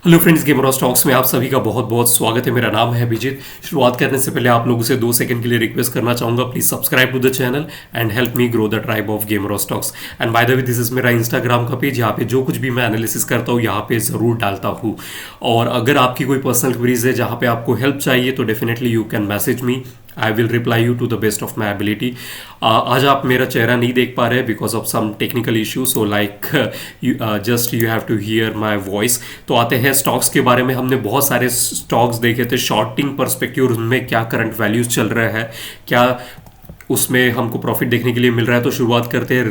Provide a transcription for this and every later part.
Hello friends, gamer of stocks में आप सभी का बहुत बहुत स्वागत है। मेरा नाम है अभिजीत। शुरुआत करने से पहले आप लोगों से 2 सेकंड के लिए रिक्वेस्ट करना चाहूंगा, please subscribe to the channel and help me grow the tribe of gamer of stocks. And by the way, this is मेरा इंस्टाग्राम का पेज, यहाँ पे जो कुछ भी मैं एनालिसिस करता हूँ यहाँ पे ज़रूर डालता हूँ। और अगर आपकी कोई पर्सनल क्वेरीज है जहाँ पे आपको हेल्प चाहिए तो definitely you can message me, I will reply you to the best of my ability. आज आप मेरा चेहरा नहीं देख पा रहे because of some technical issue, so like just you have to hear my voice. तो आते हैं स्टॉक्स के बारे में। हमने बहुत सारे स्टॉक्स देखे थे शॉर्टिंग परस्पेक्टिव, उनमें क्या करंट वैल्यूज चल रहा है, क्या उसमें हमको प्रॉफिट देखने के लिए मिल रहा है। तो शुरुआत करते हैं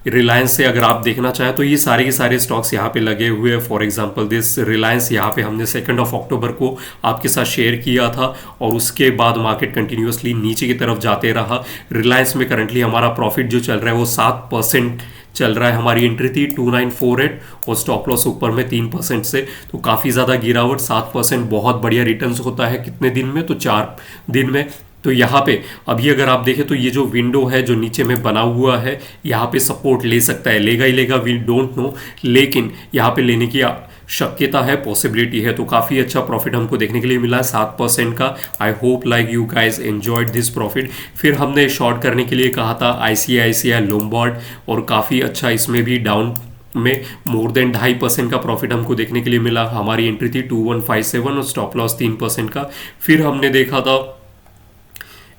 रिलायंस से। अगर आप देखना चाहें तो ये सारे के सारे स्टॉक्स यहाँ पे लगे हुए हैं। फॉर एग्जांपल दिस रिलायंस, यहाँ पे हमने 2 अक्टूबर को आपके साथ शेयर किया था और उसके बाद मार्केट कंटिन्यूसली नीचे की तरफ जाते रहा। रिलायंस में करंटली हमारा प्रॉफिट जो चल रहा है वो 7% चल रहा है। हमारी एंट्री थी 2948 और स्टॉप लॉस ऊपर में 3% से, तो काफ़ी ज़्यादा गिरावट। 7% बहुत बढ़िया रिटर्न्स होता है कितने दिन में, तो 4 दिन में। तो यहाँ पे अभी अगर आप देखें तो ये जो विंडो है जो नीचे में बना हुआ है, यहाँ पे सपोर्ट ले सकता है, लेगा ही लेगा, वी डोंट नो, लेकिन यहाँ पे लेने की शक्यता है, पॉसिबिलिटी है। तो काफ़ी अच्छा प्रॉफिट हमको देखने के लिए मिला है 7% का। I hope like you guys enjoyed this profit. फिर हमने शॉर्ट करने के लिए कहा था ICICI लोम्बार्ड, और काफ़ी अच्छा इसमें भी डाउन में मोर देन 2.5% का प्रॉफिट हमको देखने के लिए मिला। हमारी एंट्री थी 2157 और स्टॉप लॉस 3% का। फिर हमने देखा था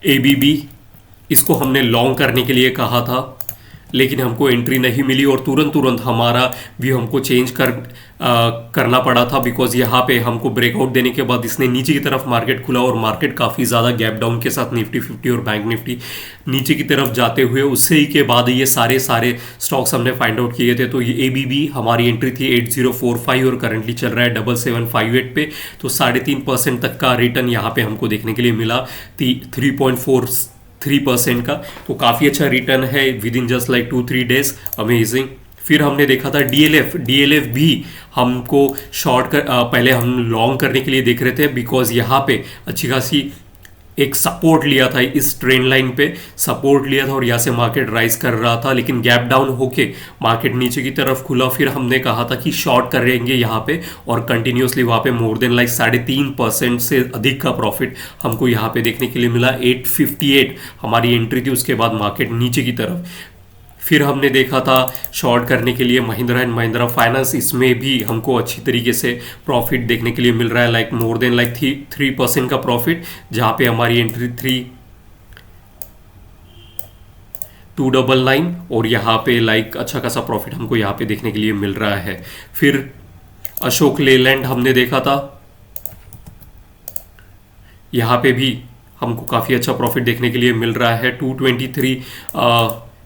ABB, इसको हमने लॉन्ग करने के लिए कहा था लेकिन हमको एंट्री नहीं मिली और तुरंत हमारा व्यू हमको चेंज करना पड़ा था बिकॉज यहाँ पे हमको ब्रेकआउट देने के बाद इसने नीचे की तरफ मार्केट खुला और मार्केट काफ़ी ज़्यादा गैप डाउन के साथ निफ्टी 50 और बैंक निफ्टी नीचे की तरफ जाते हुए, उससे ही के बाद ये सारे स्टॉक्स हमने फाइंड आउट किए थे। तो ये ABB हमारी एंट्री थी 8045 और करंटली चल रहा है 7758 पे, तो 3.5% तक का रिटर्न यहाँ पे हमको देखने के लिए मिला 3.43% का। तो काफ़ी अच्छा रिटर्न है with in just like 2-3 days, amazing. फिर हमने देखा था DLF भी हमको पहले हम लॉन्ग करने के लिए देख रहे थे बिकॉज यहाँ पे अच्छी खासी एक सपोर्ट लिया था, इस ट्रेंड लाइन पे सपोर्ट लिया था और यहाँ से मार्केट राइज कर रहा था, लेकिन गैप डाउन होके मार्केट नीचे की तरफ खुला। फिर हमने कहा था कि शॉर्ट करेंगे यहाँ पे और कंटिन्यूसली वहाँ पे मोर देन लाइक 3.5% से अधिक का प्रॉफिट हमको यहाँ पे देखने के लिए मिला। 858 हमारी एंट्री थी, उसके बाद मार्केट नीचे की तरफ। फिर हमने देखा था शॉर्ट करने के लिए महिंद्रा एंड महिंद्रा फाइनेंस, इसमें भी हमको अच्छी तरीके से प्रॉफिट देखने के लिए मिल रहा है, लाइक मोर देन लाइक 3% का प्रॉफिट, जहाँ पे हमारी एंट्री 3299 और यहाँ पे लाइक अच्छा खासा प्रॉफिट हमको यहाँ पे देखने के लिए मिल रहा है। फिर अशोक लेलैंड हमने देखा था, यहाँ पे भी हमको काफ़ी अच्छा प्रॉफिट देखने के लिए मिल रहा है। 223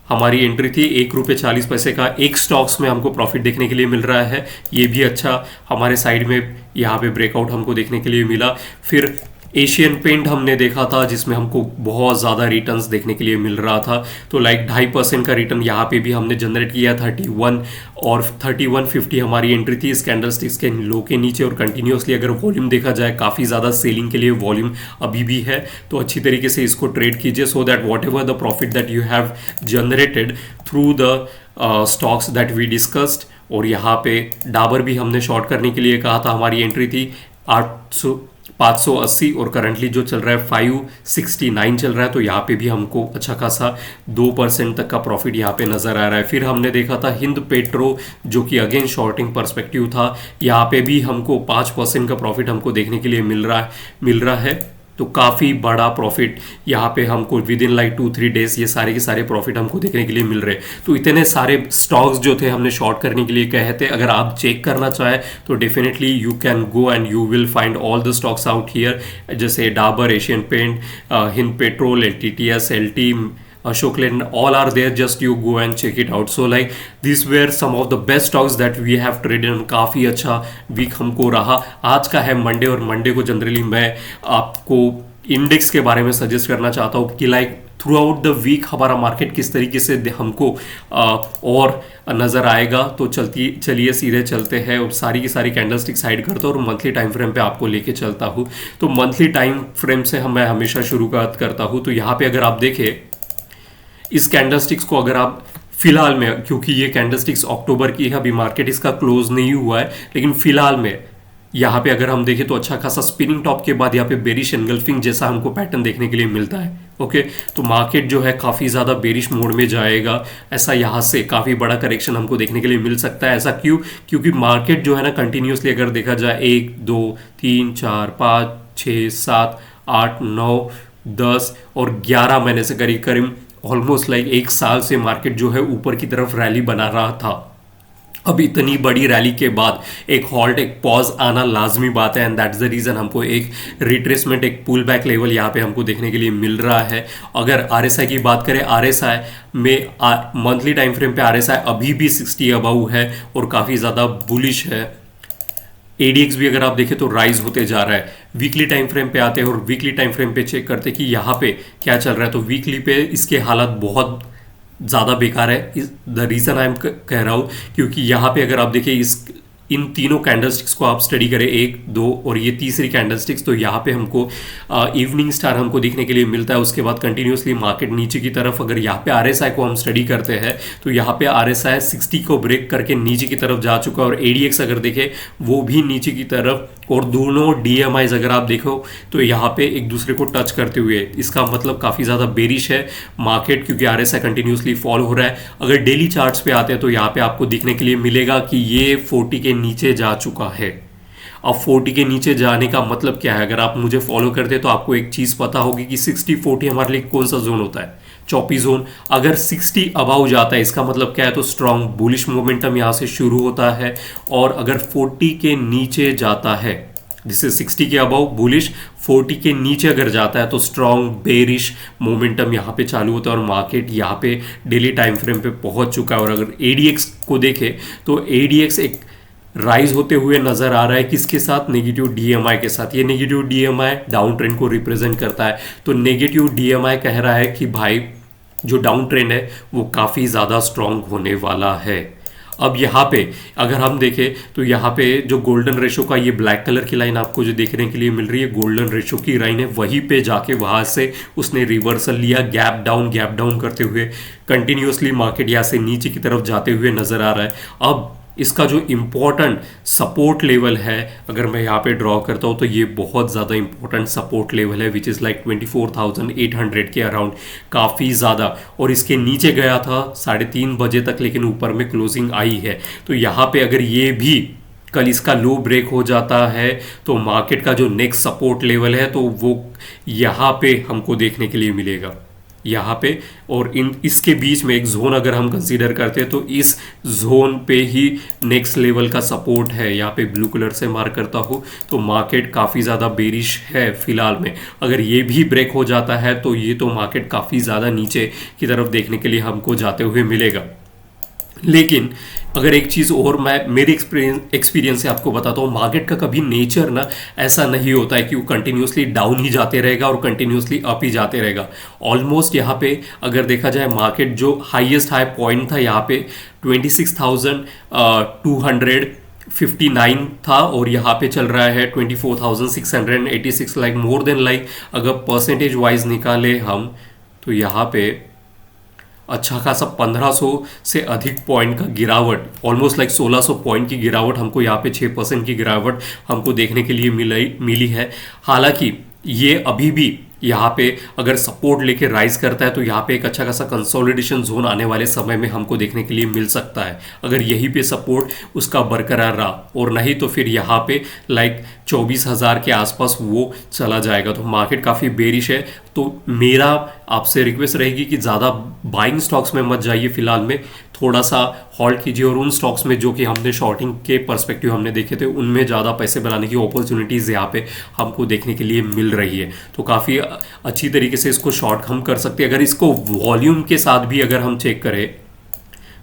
हमारी एंट्री थी, ₹1.40 का एक स्टॉक्स में हमको प्रॉफिट देखने के लिए मिल रहा है। ये भी अच्छा हमारे साइड में यहाँ पे ब्रेकआउट हमको देखने के लिए मिला। फिर एशियन पेंट हमने देखा था जिसमें हमको बहुत ज़्यादा रिटर्न्स देखने के लिए मिल रहा था, तो लाइक 2.5% का रिटर्न यहाँ पे भी हमने जनरेट किया। 31 और 3150 हमारी एंट्री थी इस कैंडलस्टिक्स के लो के नीचे, और कंटिन्यूसली अगर वॉल्यूम देखा जाए काफ़ी ज़्यादा सेलिंग के लिए वॉल्यूम अभी भी है, तो अच्छी तरीके से इसको ट्रेड कीजिए so that whatever the profit that you have generated through the stocks that we discussed. और यहाँ पे डाबर भी हमने शॉर्ट करने के लिए कहा था, हमारी एंट्री थी 580 और करंटली जो चल रहा है 569 चल रहा है, तो यहाँ पे भी हमको अच्छा खासा 2% तक का प्रॉफिट यहाँ पे नज़र आ रहा है। फिर हमने देखा था हिंद पेट्रो, जो कि अगेन शॉर्टिंग पर्सपेक्टिव था, यहाँ पे भी हमको 5% का प्रॉफिट हमको देखने के लिए मिल रहा है। तो काफ़ी बड़ा प्रॉफिट यहाँ पे हमको विद इन लाइक 2-3 डेज ये सारे के सारे प्रॉफिट हमको देखने के लिए मिल रहे। तो इतने सारे स्टॉक्स जो थे हमने शॉर्ट करने के लिए कहे थे, अगर आप चेक करना चाहें तो definitely you can go and you will find all the stocks out here, जैसे Dabur, Asian paint, Hind petrol, LTTS, LT, Ashok Leyland, all are there, just you go and check it out. So like these were some of the best stocks that we have traded and काफ़ी अच्छा week हमको रहा। आज का है Monday और Monday को generally मैं आपको इंडेक्स के बारे में सजेस्ट करना चाहता हूँ कि like throughout the week हमारा मार्केट किस तरीके से हमको और नज़र आएगा। तो चलिए सीधे चलते हैं और सारी की सारी कैंडलस्टिक साइड करता हूँ और मंथली टाइम फ्रेम पे आपको लेके चलता हूँ। तो मंथली टाइम फ्रेम से मैं हमेशा शुरुआत करता हूँ। तो यहाँ पे अगर आप देखें इस कैंडलस्टिक्स को, अगर आप फिलहाल में, क्योंकि ये कैंडलस्टिक्स अक्टूबर की है, अभी मार्केट इसका क्लोज नहीं हुआ है, लेकिन फिलहाल में यहाँ पे अगर हम देखें तो अच्छा खासा स्पिनिंग टॉप के बाद यहाँ पे बेरिश एनगल्फिंग जैसा हमको पैटर्न देखने के लिए मिलता है। ओके, तो मार्केट जो है काफ़ी ज़्यादा बेरिश मोड में जाएगा, ऐसा यहाँ से काफ़ी बड़ा करेक्शन हमको देखने के लिए मिल सकता है। ऐसा क्यों? क्योंकि मार्केट जो है ना कंटिन्यूसली अगर देखा जाए 1 2 3 4 5 6 7 8 9 10 और 11 महीने से करीब करीब ऑलमोस्ट लाइक एक साल से मार्केट जो है ऊपर की तरफ रैली बना रहा था। अब इतनी बड़ी रैली के बाद एक हॉल्ट, एक पॉज आना लाजमी बात है, एंड दैट्स द रीज़न हमको एक रिट्रेसमेंट, एक पुल बैक लेवल यहाँ पे हमको देखने के लिए मिल रहा है। अगर आरएसआई की बात करें, आरएसआई में मंथली टाइम फ्रेम पे आरएसआई अभी भी 60 अबव है और काफ़ी ज़्यादा बुलिश है। एडीएक्स भी अगर आप देखें तो राइज होते जा रहा है। वीकली टाइम फ्रेम पे आते हैं और वीकली टाइम फ्रेम पे चेक करते हैं कि यहाँ पे क्या चल रहा है, तो वीकली पे इसके हालात बहुत ज़्यादा बेकार है। द रीज़न आई एम कह रहा हूँ क्योंकि यहाँ पे अगर आप देखिए इन तीनों कैंडलस्टिक्स को आप स्टडी करें, 1 2 और ये तीसरी कैंडलस्टिक्स, तो यहाँ पे हमको इवनिंग स्टार हमको देखने के लिए मिलता है। उसके बाद कंटिन्यूसली मार्केट नीचे की तरफ, अगर यहाँ पे आरएसआई को हम स्टडी करते हैं तो यहाँ पे आरएसआई 60 को ब्रेक करके नीचे की तरफ जा चुका है और एडीएक्स अगर देखें वो भी नीचे की तरफ, और दोनों डीएमआईज अगर आप देखो तो यहाँ पे एक दूसरे को टच करते हुए, इसका मतलब काफ़ी ज़्यादा बेरिश है मार्केट, क्योंकि आरएसआई कंटिन्यूसली फॉल हो रहा है। अगर डेली चार्ट्स पे आते हैं तो यहाँ पे आपको देखने के लिए मिलेगा कि ये 40 के नीचे जा चुका है। अब 40 के नीचे जाने का मतलब क्या है? अगर आप मुझे फॉलो करते हैं तो आपको एक चीज़ पता होगी कि 60-40 हमारे लिए कौन सा जोन होता है, चौपी जोन। अगर 60 अबाउ जाता है इसका मतलब क्या है? तो स्ट्रॉन्ग बुलिश मोमेंटम यहाँ से शुरू होता है। और अगर 40 के नीचे जाता है, जिससे 60 के अबाउ बुलिश, 40 के नीचे अगर जाता है तो स्ट्रॉन्ग बेरिश मोमेंटम यहाँ पे चालू होता है और मार्केट यहाँ पे डेली टाइम फ्रेम पे पहुंच चुका है। और अगर एडीएक्स को देखें तो एडीएक्स एक राइज होते हुए नजर आ रहा है, किसके साथ? नेगेटिव डीएमआई के साथ। ये नेगेटिव डीएमआई डाउन ट्रेंड को रिप्रेजेंट करता है, तो नेगेटिव डीएमआई कह रहा है कि भाई जो डाउन ट्रेंड है वो काफ़ी ज़्यादा स्ट्रॉन्ग होने वाला है। अब यहाँ पे अगर हम देखें तो यहाँ पे जो गोल्डन रेशो का ये ब्लैक कलर की लाइन आपको जो देखने के लिए मिल रही है, गोल्डन रेशो की लाइन है, वहीं पे जाके वहाँ से उसने रिवर्सल लिया, गैप डाउन करते हुए कंटिन्यूसली मार्केट यहाँ से नीचे की तरफ जाते हुए नजर आ रहा है। अब इसका जो इम्पोर्टेंट सपोर्ट लेवल है, अगर मैं यहाँ पे ड्रॉ करता हूँ तो ये बहुत ज़्यादा इम्पोर्टेंट सपोर्ट लेवल है, विच इज़ लाइक 24,800 के अराउंड, काफ़ी ज़्यादा। और इसके नीचे गया था 3:30 बजे तक, लेकिन ऊपर में क्लोजिंग आई है। तो यहाँ पे अगर ये भी कल इसका लो ब्रेक हो जाता है तो मार्केट का जो नेक्स्ट सपोर्ट लेवल है तो वो यहाँ पे हमको देखने के लिए मिलेगा, यहाँ पे। और इसके बीच में एक जोन अगर हम कंसीडर करते हैं तो इस जोन पे ही नेक्स्ट लेवल का सपोर्ट है। यहाँ पे ब्लू कलर से मार्क करता हूँ तो मार्केट काफ़ी ज़्यादा बेरिश है फिलहाल में। अगर ये भी ब्रेक हो जाता है तो ये तो मार्केट काफ़ी ज़्यादा नीचे की तरफ देखने के लिए हमको जाते हुए मिलेगा। लेकिन अगर एक चीज़ और मैं मेरे एक्सपीरियंस से आपको बताता हूँ, मार्केट का कभी नेचर ना ऐसा नहीं होता है कि वो कंटिन्यूसली डाउन ही जाते रहेगा और कंटिन्यूसली अप ही जाते रहेगा। ऑलमोस्ट यहाँ पे अगर देखा जाए मार्केट जो हाईएस्ट हाई पॉइंट था यहाँ पे 26,259 था और यहाँ पे चल रहा है 24,686, लाइक मोर देन लाइक अगर परसेंटेज वाइज निकाले हम तो यहाँ पे अच्छा खासा 1500 से अधिक पॉइंट का गिरावट, ऑलमोस्ट लाइक 1600 पॉइंट की गिरावट हमको यहाँ पे 6% की गिरावट हमको देखने के लिए मिली है। हालांकि ये अभी भी यहाँ पे अगर सपोर्ट लेके राइज करता है तो यहाँ पे एक अच्छा खासा कंसोलिडेशन जोन आने वाले समय में हमको देखने के लिए मिल सकता है, अगर यहीं पे सपोर्ट उसका बरकरार रहा। और नहीं तो फिर यहाँ पे लाइक 24,000 के आसपास वो चला जाएगा। तो मार्केट काफ़ी बेरिश है। तो मेरा आपसे रिक्वेस्ट रहेगी कि ज़्यादा बाइंग स्टॉक्स में मत जाइए फिलहाल में, थोड़ा सा होल्ड कीजिए और उन स्टॉक्स में जो कि हमने शॉर्टिंग के पर्सपेक्टिव हमने देखे थे उनमें ज़्यादा पैसे बनाने की अपॉर्चुनिटीज़ यहाँ पे हमको देखने के लिए मिल रही है। तो काफ़ी अच्छी तरीके से इसको शॉर्ट हम कर सकते हैं। अगर इसको वॉल्यूम के साथ भी अगर हम चेक करें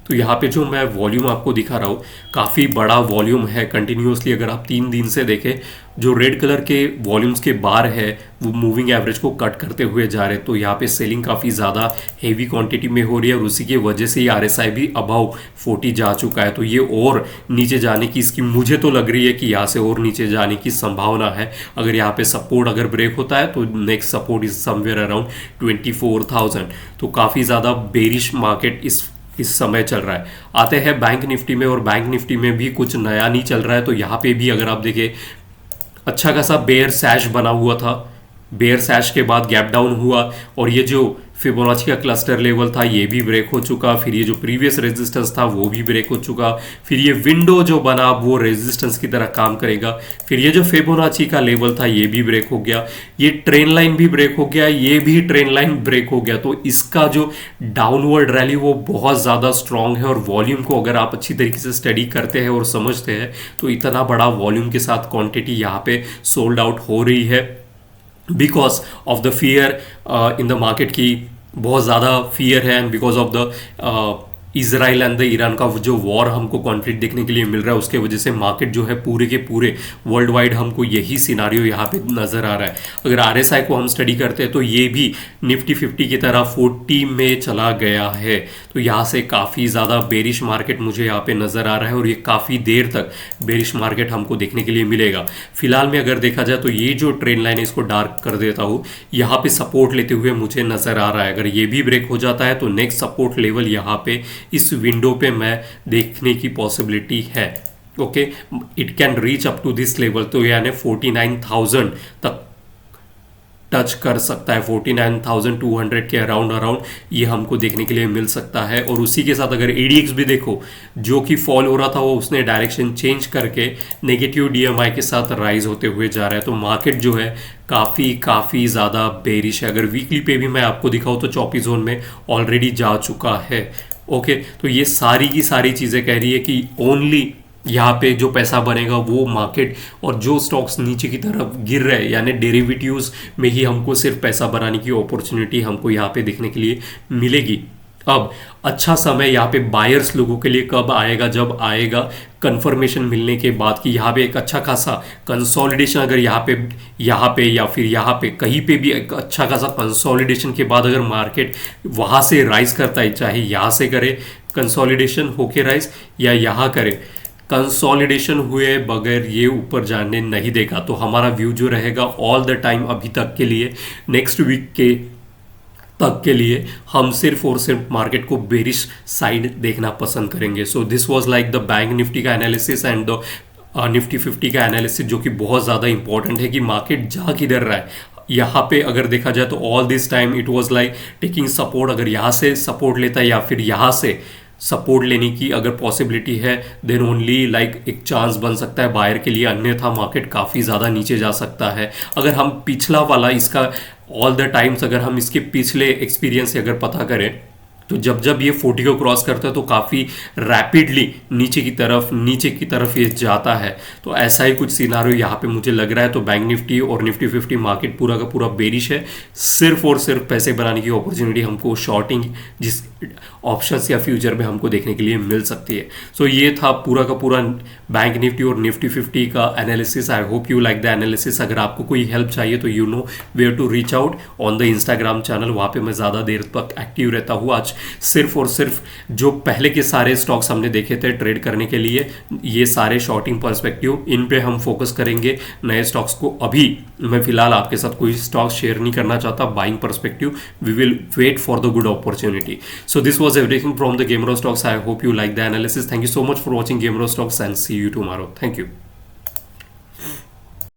तो यहाँ पे जो मैं वॉल्यूम आपको दिखा रहा हूँ काफ़ी बड़ा वॉल्यूम है कंटिन्यूसली। अगर आप 3 दिन से देखें, जो रेड कलर के वॉल्यूम्स के बार है वो मूविंग एवरेज को कट करते हुए जा रहे हैं। तो यहाँ पे सेलिंग काफ़ी ज़्यादा हेवी क्वांटिटी में हो रही है और उसी की वजह से ही आरएसआई भी अबाउ 40 जा चुका है। तो ये और नीचे जाने की इसकी मुझे तो लग रही है कि यहाँ से और नीचे जाने की संभावना है। अगर यहाँ पे सपोर्ट अगर ब्रेक होता है तो next support is somewhere around 24,000। तो काफ़ी ज़्यादा बेरिश मार्केट इस इस समय चल रहा है। आते हैं बैंक निफ्टी में, और बैंक निफ्टी में भी कुछ नया नहीं चल रहा है। तो यहाँ पे भी अगर आप देखें, अच्छा खासा बेयर सैश बना हुआ था, बेयर सैश के बाद गैप डाउन हुआ, और ये जो फिबोनाची का क्लस्टर लेवल था ये भी ब्रेक हो चुका, फिर ये जो प्रीवियस रेजिस्टेंस था वो भी ब्रेक हो चुका, फिर ये विंडो जो बना वो रेजिस्टेंस की तरह काम करेगा, फिर ये जो फिबोनाची का लेवल था ये भी ब्रेक हो गया, ये ट्रेन लाइन भी ब्रेक हो गया, ये भी ट्रेन लाइन ब्रेक हो गया। तो इसका जो डाउनवर्ड रैली वो बहुत ज़्यादा स्ट्रांग है, और वॉल्यूम को अगर आप अच्छी तरीके से स्टडी करते हैं और समझते हैं तो इतना बड़ा वॉल्यूम के साथ क्वांटिटी यहाँ पे सोल्ड आउट हो रही है, because of the fear in the market की बहुत ज़्यादा फियर है, and because of the Israel and the Iran का जो वॉर हमको कॉन्फ्लिक्ट देखने के लिए मिल रहा है, उसके वजह से मार्केट जो है पूरे के पूरे वर्ल्ड वाइड हमको यही सिनारियो यहाँ पे नज़र आ रहा है। अगर आरएसआई को हम स्टडी करते हैं तो ये भी निफ्टी 50 की तरह 40 में चला गया है। तो यहाँ से काफ़ी ज़्यादा बेरिश मार्केट मुझे यहाँ पे नज़र आ रहा है, और ये काफ़ी देर तक बेरिश मार्केट हमको देखने के लिए मिलेगा। फिलहाल में अगर देखा जाए तो ये जो ट्रेंड लाइन है इसको डार्क कर देता हूँ, यहाँ पे सपोर्ट लेते हुए मुझे नज़र आ रहा है। अगर ये भी ब्रेक हो जाता है तो नेक्स्ट सपोर्ट लेवल यहाँ पे इस विंडो पे मैं देखने की पॉसिबिलिटी है। Okay, it can reach up to this level, तो यानी 49,000 तक टच कर सकता है, 49,200 के अराउंड ये हमको देखने के लिए मिल सकता है। और उसी के साथ अगर एडीएक्स भी देखो, जो कि फॉल हो रहा था वो उसने डायरेक्शन चेंज करके नेगेटिव डीएमआई के साथ राइज होते हुए जा रहा है। तो मार्केट जो है काफ़ी ज़्यादा बेरिश है। अगर वीकली पे भी मैं आपको दिखाऊँ तो चौपी जोन में ऑलरेडी जा चुका है। ओके, तो ये सारी की सारी चीज़ें कह रही है कि ओनली यहाँ पे जो पैसा बनेगा वो मार्केट, और जो स्टॉक्स नीचे की तरफ गिर रहे हैं यानी डेरिवेटिव्स में ही हमको सिर्फ पैसा बनाने की अपॉर्चुनिटी हमको यहाँ पे देखने के लिए मिलेगी। अब अच्छा समय यहाँ पे बायर्स लोगों के लिए कब आएगा, जब आएगा कंफर्मेशन मिलने के बाद कि यहाँ पे एक अच्छा खासा कंसोलिडेशन, अगर यहाँ पे या फिर यहाँ पे कहीं पे भी एक अच्छा खासा कंसोलिडेशन के बाद अगर मार्केट वहाँ से राइज करता है, चाहे यहाँ से करे कंसोलिडेशन होके राइज या यहाँ करे, कंसोलिडेशन हुए बगैर ये ऊपर जाने नहीं देगा। तो हमारा व्यू जो रहेगा ऑल द टाइम अभी तक के लिए, नेक्स्ट वीक के तक के लिए हम सिर्फ और सिर्फ मार्केट को बेरिश साइड देखना पसंद करेंगे। So this was like the bank Nifty का एनालिसिस एंड द निफ्टी 50 का एनालिसिस, जो कि बहुत ज़्यादा इंपॉर्टेंट है कि मार्केट जा किधर रहा है। यहाँ पे अगर देखा जाए तो all this time it was like taking support, अगर यहाँ से सपोर्ट लेता है या फिर यहाँ से सपोर्ट लेने की अगर पॉसिबिलिटी है देन ओनली लाइक एक चांस बन सकता है बायर के लिए, अन्यथा मार्केट काफ़ी ज़्यादा नीचे जा सकता है। अगर हम पिछला वाला इसका ऑल द टाइम्स अगर हम इसके पिछले एक्सपीरियंस से अगर पता करें तो जब जब ये 40 को क्रॉस करता है तो काफ़ी रैपिडली नीचे की तरफ ये जाता है। तो ऐसा ही कुछ सिनारियो यहाँ पे मुझे लग रहा है। तो बैंक निफ्टी और निफ्टी 50 मार्केट पूरा का पूरा बेरिश है, सिर्फ और सिर्फ पैसे बनाने की अपॉर्चुनिटी हमको शॉर्टिंग जिस ऑप्शंस या फ्यूचर में हमको देखने के लिए मिल सकती है। सो ये था पूरा का पूरा बैंक निफ्टी और निफ्टी 50 का analysis. I hope you like the analysis. अगर आपको कोई हेल्प चाहिए तो you know where to reach out on the Instagram channel, वहाँ पे मैं ज़्यादा देर तक एक्टिव रहता हूँ। आज सिर्फ और सिर्फ जो पहले के सारे स्टॉक्स हमने देखे थे ट्रेड करने के लिए, ये सारे शॉर्टिंग पर्सपेक्टिव, इन पे हम फोकस करेंगे। नए स्टॉक्स को अभी मैं फिलहाल आपके साथ कोई स्टॉक शेयर नहीं करना चाहता buying perspective, we will wait for the good opportunity. So this was everything from the Gamero stocks. I hope you like the analysis. Thank you so much for watching Gamero stocks and see you tomorrow. Thank you.